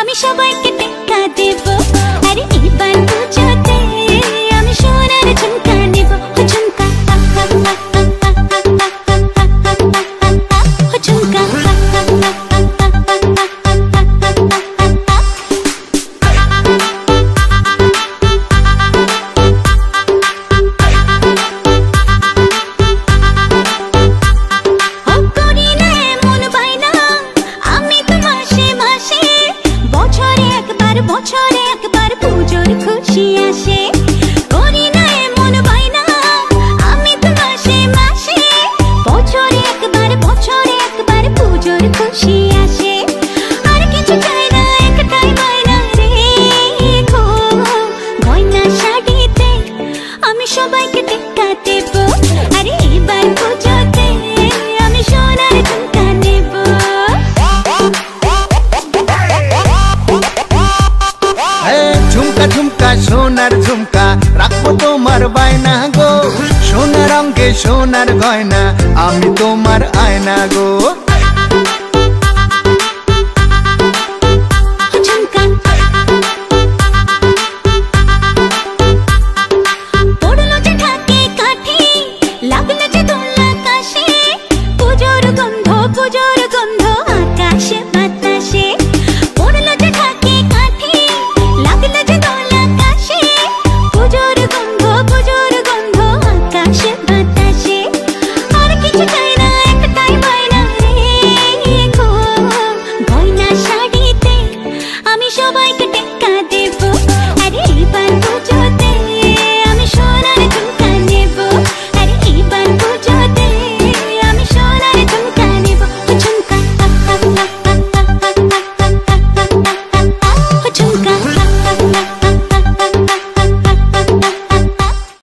আমি সবাইকে টেক্কা দেব। আরে এবার পুজোতে আমি সোনার ঝুমকা নেব। ঝুমকা ঝুমকা বছরে একবার পুজোর খুশি আসে। করি না এমন বায়না আমি তো মাসে মাসে। বছরে একবার পুজোর খুশি আসে। আর কিছু চাই না, একটাই বায়না রেখো গয়না শাড়িতে আমি সবাইকে টেক্কা দেব। আরে এবার পুজোতে আমি সোনার ঝুমকা নেব। ঝুমকা ঝুমকা সোনার ঝুমকা রাখবো তোমার বায়না গো। সোনার রঙে সোনার গয়না আমি তোমার আয়না গো।